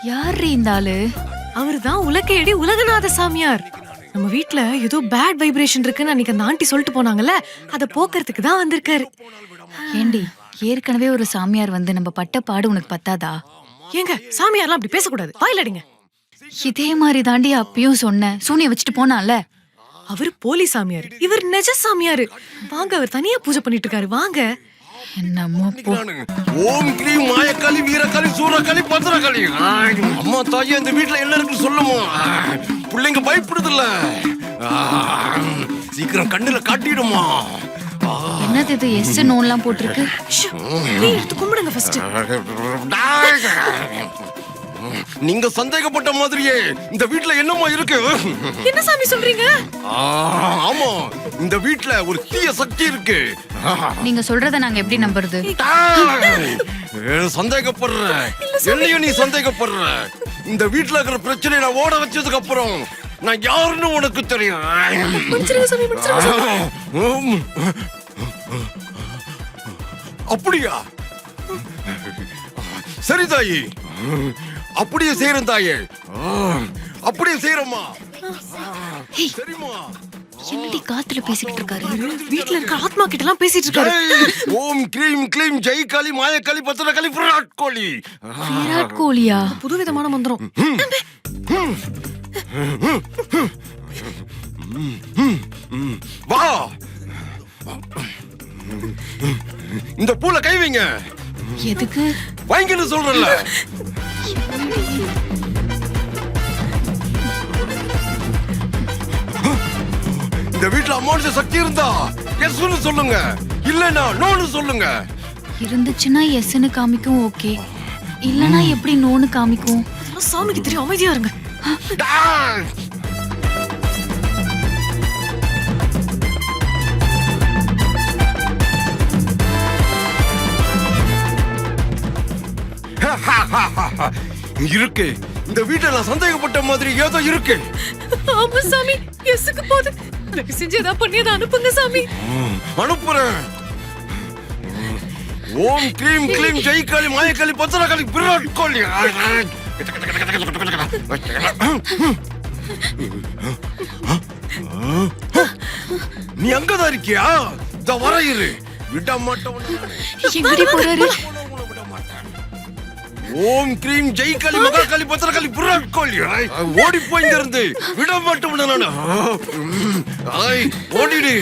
யாரு இந்த ஆளு? அவர்தான் உலக்கையடி உலகநாத சாமியார். நம்ம வீட்ல ஏதோ பேட் வைப்ரேஷன் இருக்குன்னு அன்னைக்கு அந்த ஆண்டி சொல்லிட்டு போனாங்கல்ல, அத போக்குறதுக்கு தான் வந்திருக்காரு. ஏண்டி, ஏற்கனவே ஒரு சாமியார் வந்து நம்ம பட்ட பாடு உனக்கு பத்தாதா? ஏங்க சாமியார்லாம் அப்படி பேசக்கூடாது, வாயில அடிங்க. இதே மாதிரி தாண்டி அப்பயும் சொன்னேன். சூனிய வச்சுட்டு போனான்ல. அவர் போலி சாமியார், இவர் நெஜ சாமியாரு. வாங்க, அவர் தனியா பூஜை பண்ணிட்டு இருக்காரு, வாங்க. என்னமோ போ. ஓம் கிரீம் மாயக்காளி வீரக்காளி சூரக்காளி பத்திரக்காளி. அம்மா தாயே, இந்த வீட்டுல என்ன இருக்கு சொல்லுமா? பிள்ளைங்க பயப்படுதுல்ல, சீக்கிரம் கண்ணுல காட்டிடுமா. என்னது இது எஸ் நோன்லாம் போட்டிருக்கு? ஷோ, நீ எடுத்து கும்பிடுங்க ஃபர்ஸ்ட். நீங்க சந்தேகப்பட்ட மாதிரியே இந்த வீட்டுல என்னமா இருக்கு? என்ன சாமி சொல்றீங்க? ஆமா, இந்த வீட்டுல ஒரு தீய சக்தி இருக்கு. நீங்க சொல்றத நாங்க எப்படி நம்புறது? சந்தேகப்படுற என்னையும் நீ சந்தேகப்படுற. இந்த வீட்டுல இருக்கிற பிரச்சனை நான் ஓட வச்சதுக்கு அப்புறம் நான் யாருன்னு உனக்கு தெரியும். மன்னிச்சிருங்க சாமி, மன்னிச்சிருங்க சாமி. அப்படியா? சரி தாயி, அப்படியே செய்யறேன் தாயே, அப்படியே செய்யறம்மா. சரிம்மா. என்னடி காத்துல பேசிக்கிட்டு இருக்காரு? வீட்ல இருக்க ஆத்மா கிட்ட எல்லாம் பேசிட்டு இருக்காரு. ஓம் கிரீம் கிளீம் ஜெய் காளி மாயக்காளி பத்திரகாளி விராட் கோலி. விராட் கோலியா? புதுவிதமான மந்திரம். வா, இந்த பூல கை வைங்க. எதுக்கு? வைங்கன்னு சொல்றல. இந்த வீட்டுல அமானுஷ சக்தி இருந்தா எஸ்னு சொல்லுங்க, இல்லனா நோன்னு சொல்லுங்க. இருந்துச்சுன்னா எஸ்ன்னு காமிக்கும், ஓகே. இல்லனா எப்படி நோன்னு காமிக்கும்? அதெல்லாம் சாமிக்கு தெரியும், அமைதியா இருங்க. இருக்கு, இந்த வீட்டுல நான் சந்தேகப்பட்ட மாதிரி ஏதோ இருக்கு. ஆமா சாமி, எஸ்க்கு போது. தயவு செஞ்சு ஏதாவது பண்ணி அதை அனுப்புங்க சாமி. அனுப்புறேன். ஓம் கிரீம் கிளீம் ஜெய் காளி மாயக்காளி பத்திரகாளி விராட் கோலி. நீ அங்கதான் இருக்கியா? இந்த வர இரு, விட மாட்டோம். எங்கடி போறாரு? ஓம் கிரீம் ஜெய் காளி மகாகாளி பத்திரகாளி விராட் கோலி. ஓடி போய் இங்க இருந்து விட மாட்டோம். நானு ஓடிடு.